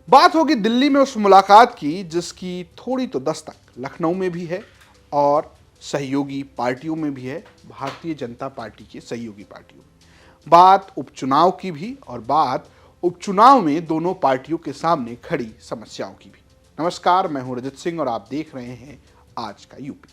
बात होगी दिल्ली में उस मुलाकात की जिसकी थोड़ी तो दस्तक लखनऊ में भी है और सहयोगी पार्टियों में भी है, भारतीय जनता पार्टी की सहयोगी पार्टियों में। बात उपचुनाव की भी और बात उपचुनाव में दोनों पार्टियों के सामने खड़ी समस्याओं की भी। नमस्कार, मैं हूं रजत सिंह और आप देख रहे हैं आज का यूपी।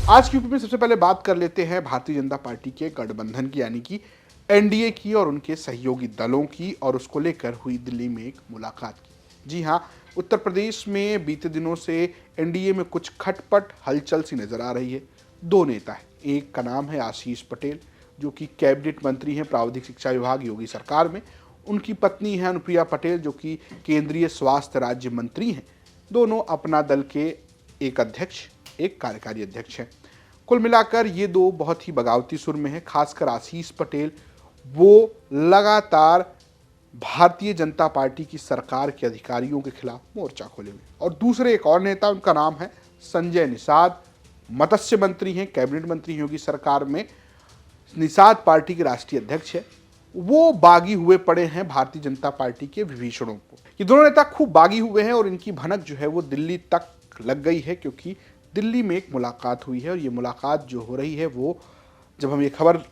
आज की यूपी में सबसे पहले बात कर लेते हैं भारतीय जनता पार्टी के गठबंधन की, यानी कि एनडीए की और उनके सहयोगी दलों की, और उसको लेकर हुई दिल्ली में एक मुलाकात की। जी हां, उत्तर प्रदेश में बीते दिनों से एनडीए में कुछ खटपट हलचल सी नजर आ रही है। दो नेता हैं, एक का नाम है आशीष पटेल जो कि कैबिनेट मंत्री हैं प्राविधिक शिक्षा विभाग योगी सरकार में। उनकी पत्नी है अनुप्रिया पटेल जो कि केंद्रीय स्वास्थ्य राज्य मंत्री हैं। दोनों अपना दल के एक अध्यक्ष, एक कार्यकारी अध्यक्ष हैं। कुल मिलाकर ये दो बहुत ही बगावती सुर में हैं। खासकर आशीष पटेल वो लगातार भारतीय जनता पार्टी की सरकार के अधिकारियों के खिलाफ मोर्चा खोले हुए, और दूसरे एक और नेता, उनका नाम है संजय निषाद, मत्स्य मंत्री हैं, कैबिनेट मंत्री योगी सरकार में, निषाद पार्टी के राष्ट्रीय अध्यक्ष है। वो बागी हुए पड़े हैं भारतीय जनता पार्टी के विभीषणों को। ये दोनों नेता खूब बागी हुए हैं और इनकी भनक जो है वो दिल्ली तक लग गई है, क्योंकि दिल्ली में एक मुलाकात हुई है। और ये मुलाकात जो हो रही है वो, जब हम ये खबर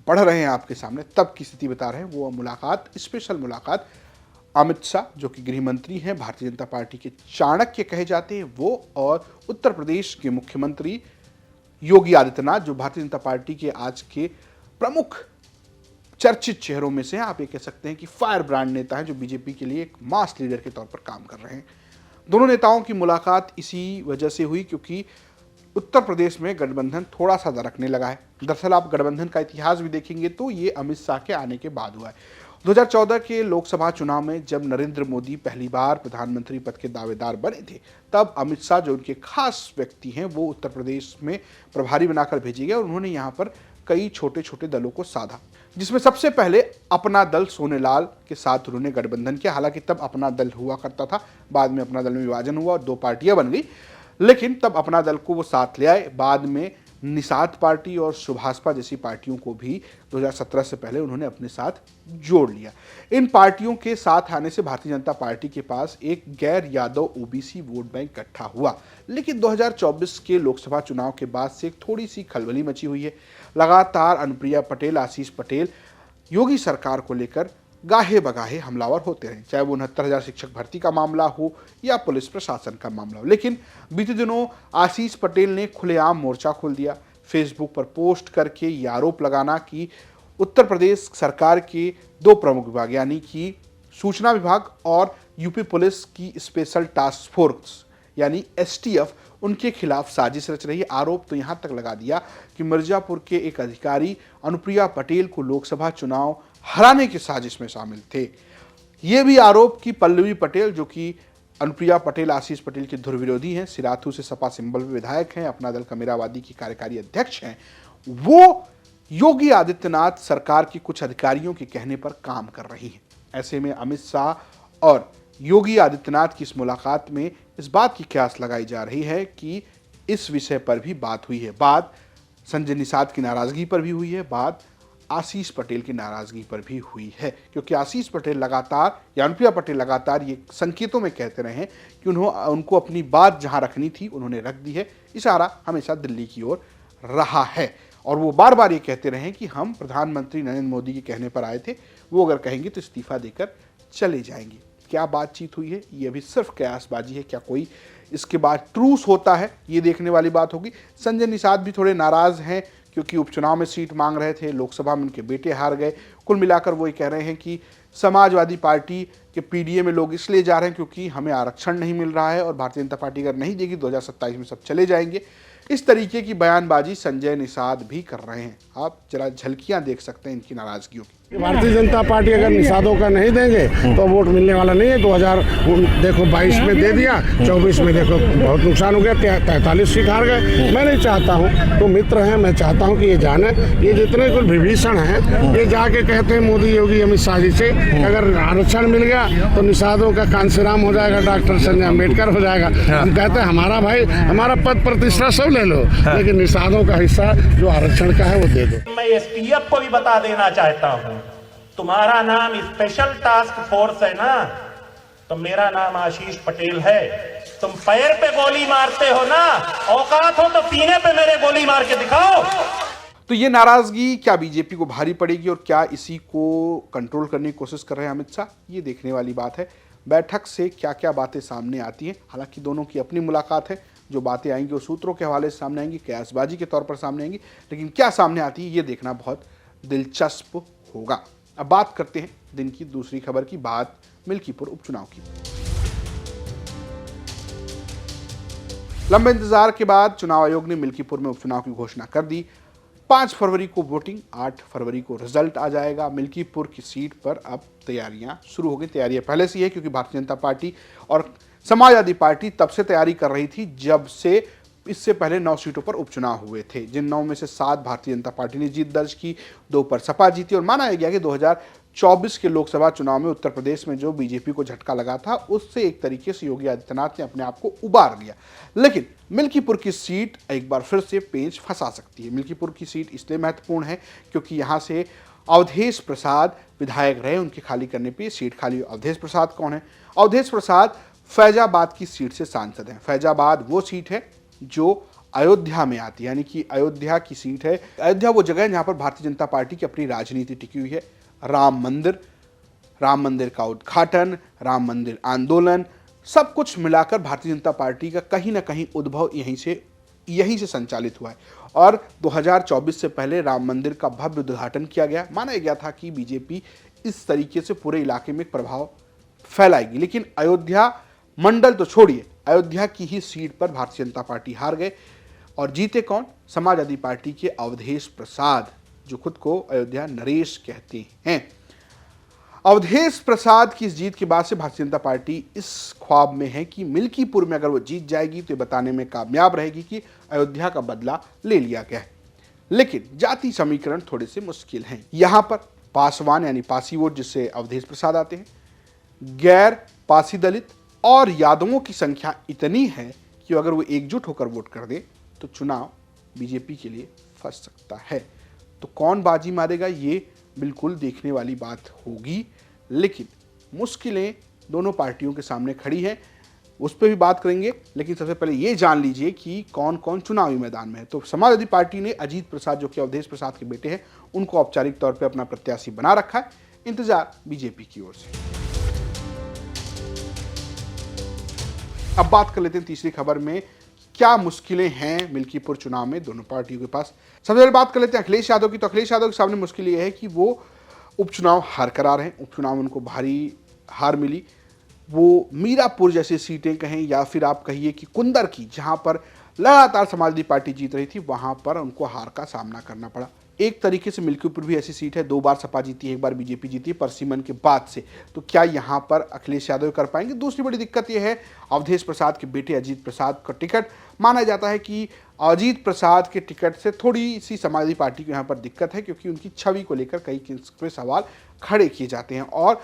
पढ़ रहे हैं आपके सामने, तब की स्थिति बता रहे हैं। वो मुलाकात, स्पेशल मुलाकात अमित शाह जो कि गृह मंत्री हैं, भारतीय जनता पार्टी के चाणक्य कहे जाते हैं वो, और उत्तर प्रदेश के मुख्यमंत्री योगी आदित्यनाथ जो भारतीय जनता पार्टी के आज के प्रमुख चर्चित चेहरों में से हैं। आप ये कह सकते हैं कि फायर ब्रांड नेता हैं जो बीजेपी के लिए एक मास लीडर के तौर पर काम कर रहे हैं। दोनों नेताओं की मुलाकात इसी वजह से हुई क्योंकि उत्तर प्रदेश में गठबंधन थोड़ा सा दरकने लगा है। दरअसल आप गठबंधन का इतिहास भी देखेंगे तो ये अमित शाह के आने के बाद हुआ है। 2014 के लोकसभा चुनाव में जब नरेंद्र मोदी पहली बार प्रधानमंत्री पद के दावेदार बने थे, तब अमित शाह जो उनके खास व्यक्ति हैं वो उत्तर प्रदेश में प्रभारी बनाकर भेजे गए, और उन्होंने यहाँ पर कई छोटे छोटे दलों को साधा, जिसमें सबसे पहले अपना दल सोनेलाल के साथ उन्होंने गठबंधन किया। हालांकि तब अपना दल हुआ करता था, बाद में अपना दल में विभाजन हुआ और दो पार्टियां बन गई, लेकिन तब अपना दल को वो साथ ले आए। बाद में निषाद पार्टी और सुभाषपा जैसी पार्टियों को भी 2017 से पहले उन्होंने अपने साथ जोड़ लिया। इन पार्टियों के साथ आने से भारतीय जनता पार्टी के पास एक गैर यादव ओबीसी वोट बैंक इकट्ठा हुआ। लेकिन 2024 के लोकसभा चुनाव के बाद से एक थोड़ी सी खलबली मची हुई है। लगातार अनुप्रिया पटेल, आशीष पटेल योगी सरकार को लेकर गाहे बगाहे हमलावर होते रहे, चाहे वो 69,000 शिक्षक भर्ती का मामला हो या पुलिस प्रशासन का मामला हो। लेकिन बीते दिनों आशीष पटेल ने खुलेआम मोर्चा खोल दिया, फेसबुक पर पोस्ट करके ये आरोप लगाना कि उत्तर प्रदेश सरकार के दो प्रमुख विभाग यानी कि सूचना विभाग और यूपी पुलिस की स्पेशल टास्क फोर्स यानी एसटीएफ उनके खिलाफ साजिश रच रही है। आरोप तो यहाँ तक लगा दिया कि मिर्जापुर के एक अधिकारी अनुप्रिया पटेल को लोकसभा चुनाव हराने की साजिश में शामिल थे। ये भी आरोप कि पल्लवी पटेल जो कि अनुप्रिया पटेल आशीष पटेल के धुर विरोधी हैं, सिराथू से सपा सिंबल विधायक हैं, अपना दल कमेरावादी की कार्यकारी अध्यक्ष हैं, वो योगी आदित्यनाथ सरकार की कुछ अधिकारियों के कहने पर काम कर रही हैं। ऐसे में अमित शाह और योगी आदित्यनाथ की इस मुलाकात में इस बात की क्यास लगाई जा रही है कि इस विषय पर भी बात हुई है। बात संजय निषाद की नाराजगी पर भी हुई है, बात आशीष पटेल की नाराजगी पर भी हुई है, क्योंकि आशीष पटेल लगातार या अनुप्रिया पटेल लगातार ये संकेतों में कहते रहे हैं कि उनको अपनी बात जहां रखनी थी उन्होंने रख दी है। इशारा हमेशा दिल्ली की ओर रहा है, और वो बार बार ये कहते रहे कि हम प्रधानमंत्री नरेंद्र मोदी के कहने पर आए थे, वो अगर कहेंगे तो इस्तीफा देकर चले जाएंगे। क्या बातचीत हुई है ये अभी सिर्फ कयासबाजी है, क्या कोई इसके बाद ट्रूस होता है ये देखने वाली बात होगी। संजय निषाद भी थोड़े नाराज हैं क्योंकि उपचुनाव में सीट मांग रहे थे, लोकसभा में उनके बेटे हार गए। कुल मिलाकर वो ये कह रहे हैं कि समाजवादी पार्टी के पीडीए में लोग इसलिए जा रहे हैं क्योंकि हमें आरक्षण नहीं मिल रहा है, और भारतीय जनता पार्टी अगर नहीं देगी 2027 में सब चले जाएंगे। इस तरीके की बयानबाजी संजय निषाद भी कर रहे हैं। आप जरा झलकियां देख सकते हैं इनकी नाराजगियों की। भारतीय जनता पार्टी अगर निषादों का नहीं देंगे तो वोट मिलने वाला नहीं है। 2022 में दे दिया, 24 में देखो बहुत नुकसान हो गया, 43 सीट हार गए। मैं नहीं चाहता हूँ, तो मित्र हैं, मैं चाहता हूँ कि ये जाने, ये जितने कुछ विभीषण हैं ये जाके कहते हैं मोदी योगी अमित शाह जी से अगर आरक्षण मिल गया तो निषादों का कांसीराम हो जाएगा, डॉक्टर संजय अम्बेडकर हो जाएगा। हम कहते हैं हमारा भाई, हमारा पद प्रतिष्ठा सब ले लो, लेकिन निषादों का हिस्सा जो आरक्षण का है वो दे दो। मैं एसटीएफ को भी बता देना चाहता हूँ, तुम्हारा नाम स्पेशल टास्क फोर्स है ना, तो मेरा नाम आशीष पटेल है। तुम पैर पे गोली मारते हो ना, औकात हो तो सीने पे मेरे गोली मार के दिखाओ। तो ये नाराजगी क्या बीजेपी को भारी पड़ेगी और क्या इसी को कंट्रोल करने की कोशिश कर रहे हैं अमित शाह, ये देखने वाली बात है। बैठक से क्या क्या बातें सामने आती हैं, हालांकि दोनों की अपनी मुलाकात है, जो बातें आएंगी वो सूत्रों के हवाले से सामने आएंगी, कयासबाजी के तौर पर सामने आएंगी, लेकिन क्या सामने आती है ये देखना बहुत दिलचस्प होगा। अब बात करते हैं दिन की दूसरी खबर की, बात मिल्कीपुर उपचुनाव की। लंबे इंतजार के बाद चुनाव आयोग ने मिल्कीपुर में उपचुनाव की घोषणा कर दी। 5 फरवरी को वोटिंग, 8 फरवरी को रिजल्ट आ जाएगा। मिल्कीपुर की सीट पर अब तैयारियां शुरू हो गई। तैयारियां पहले से ही है, क्योंकि भारतीय जनता पार्टी और समाजवादी पार्टी तब से तैयारी कर रही थी जब से इससे पहले 9 सीटों पर उपचुनाव हुए थे, जिन 9 में से 7 भारतीय जनता पार्टी ने जीत दर्ज की, 2 पर सपा जीती। और माना गया कि 2024 के लोकसभा चुनाव में उत्तर प्रदेश में जो बीजेपी को झटका लगा था, उससे एक तरीके से योगी आदित्यनाथ ने अपने आप को उबार लिया। लेकिन मिल्कीपुर की सीट एक बार फिर से पेंच फंसा सकती है। मिल्कीपुर की सीट इसलिए महत्वपूर्ण है क्योंकि यहाँ से अवधेश प्रसाद विधायक रहे, उनके खाली करने पर सीट खाली। अवधेश प्रसाद कौन है? अवधेश प्रसाद फैजाबाद की सीट से सांसद हैं। फैजाबाद वो सीट है जो अयोध्या में आती है, यानी कि अयोध्या की सीट है। अयोध्या वो जगह है जहां पर भारतीय जनता पार्टी की अपनी राजनीति टिकी हुई है। राम मंदिर का उद्घाटन, राम मंदिर आंदोलन, सब कुछ मिलाकर भारतीय जनता पार्टी का कहीं ना कहीं उद्भव यहीं से संचालित हुआ है। और 2024 से पहले राम मंदिर का भव्य उद्घाटन किया गया। माना गया था कि बीजेपी इस तरीके से पूरे इलाके में प्रभाव फैलाएगी, लेकिन अयोध्या मंडल तो छोड़िए, अयोध्या की ही सीट पर भारतीय जनता पार्टी हार गए। और जीते कौन? समाजवादी पार्टी के अवधेश प्रसाद, जो खुद को अयोध्या नरेश कहते हैं। अवधेश प्रसाद की इस जीत के बाद से भारतीय जनता पार्टी इस ख्वाब में है कि मिल्कीपुर में अगर वो जीत जाएगी तो ये बताने में कामयाब रहेगी कि अयोध्या का बदला ले लिया गया है। लेकिन जाति समीकरण थोड़े से मुश्किल हैं। यहां पर पासवान यानी पासी वोट, जिससे अवधेश प्रसाद आते हैं, गैर पासी दलित और यादवों की संख्या इतनी है कि अगर वो एकजुट होकर वोट कर दे तो चुनाव बीजेपी के लिए फंस सकता है। तो कौन बाजी मारेगा ये बिल्कुल देखने वाली बात होगी, लेकिन मुश्किलें दोनों पार्टियों के सामने खड़ी हैं, उस पर भी बात करेंगे। लेकिन सबसे पहले ये जान लीजिए कि कौन कौन चुनावी मैदान में है। तो समाजवादी पार्टी ने अजीत प्रसाद, जो कि अवधेश प्रसाद के बेटे हैं, उनको औपचारिक तौर पर अपना प्रत्याशी बना रखा है। इंतजार बीजेपी की ओर से। अब बात कर लेते हैं तीसरी खबर में, क्या मुश्किलें हैं मिल्कीपुर चुनाव में दोनों पार्टियों के पास। सबसे पहले बात कर लेते हैं अखिलेश यादव की। तो अखिलेश यादव के सामने मुश्किल ये है कि वो उपचुनाव हार कर आ रहे हैं। उपचुनाव में उनको भारी हार मिली। वो मीरापुर जैसी सीटें कहें या फिर आप कहिए कि कुंदर की, जहां पर लगातार समाजवादी पार्टी जीत रही थी, वहां पर उनको हार का सामना करना पड़ा। एक तरीके से मिल्कीपुर भी ऐसी सीट है, 2 बार सपा जीती है, 1 बार बीजेपी जीती है परसिमन के बाद से। तो क्या यहाँ पर अखिलेश यादव कर पाएंगे? दूसरी बड़ी दिक्कत यह है, अवधेश प्रसाद के बेटे अजीत प्रसाद का टिकट, माना जाता है कि अजीत प्रसाद के टिकट से थोड़ी सी समाजवादी पार्टी को यहाँ पर दिक्कत है, क्योंकि उनकी छवि को लेकर कई सवाल खड़े किए जाते हैं। और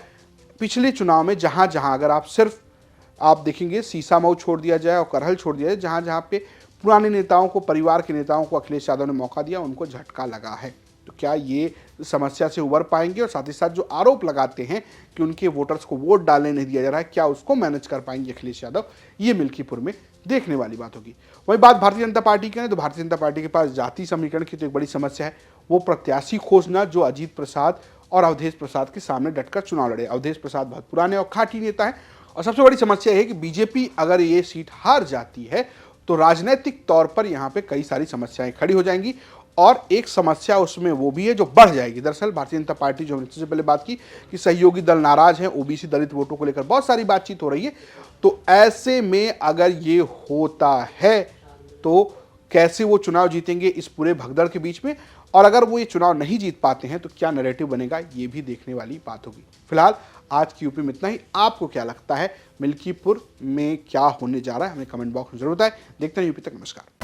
पिछले चुनाव में जहाँ जहाँ अगर आप देखेंगे, सीसामऊ छोड़ दिया जाए और करहल छोड़ दिया जाए, जहाँ जहाँ पे पुराने नेताओं को, परिवार के नेताओं को अखिलेश यादव ने मौका दिया, उनको झटका लगा है। तो क्या ये समस्या से उबर पाएंगे? और साथ ही साथ जो आरोप लगाते हैं कि उनके वोटर्स को वोट डालने नहीं दिया जा रहा है, क्या उसको मैनेज कर पाएंगे अखिलेश यादव? ये मिल्कीपुर में देखने वाली बात होगी। वही बात भारतीय जनता पार्टी की है, तो भारतीय जनता पार्टी के पास जाति समीकरण की तो एक बड़ी समस्या है। वो प्रत्याशी खोजना जो अजीत प्रसाद और अवधेश प्रसाद के सामने डटकर चुनाव लड़े। अवधेश प्रसाद बहुत पुराने और खाटी नेता है। और सबसे बड़ी समस्या है कि बीजेपी अगर ये सीट हार जाती है तो राजनीतिक तौर पर यहाँ पे कई सारी समस्याएं खड़ी हो जाएंगी। और एक समस्या उसमें वो भी है जो बढ़ जाएगी। दरअसल भारतीय जनता पार्टी, जो हमने सबसे पहले बात की कि सहयोगी दल नाराज हैं, ओबीसी दलित वोटों को लेकर बहुत सारी बातचीत हो रही है, तो ऐसे में अगर ये होता है तो कैसे वो चुनाव जीतेंगे इस पूरे भगदड़ के बीच में? और अगर वो ये चुनाव नहीं जीत पाते हैं तो क्या नैरेटिव बनेगा, ये भी देखने वाली बात होगी। फिलहाल आज की यूपी में इतना ही। आपको क्या लगता है मिल्कीपुर में क्या होने जा रहा है, हमें कमेंट बॉक्स में जरूर बताएं। देखते हैं यूपी तक। नमस्कार।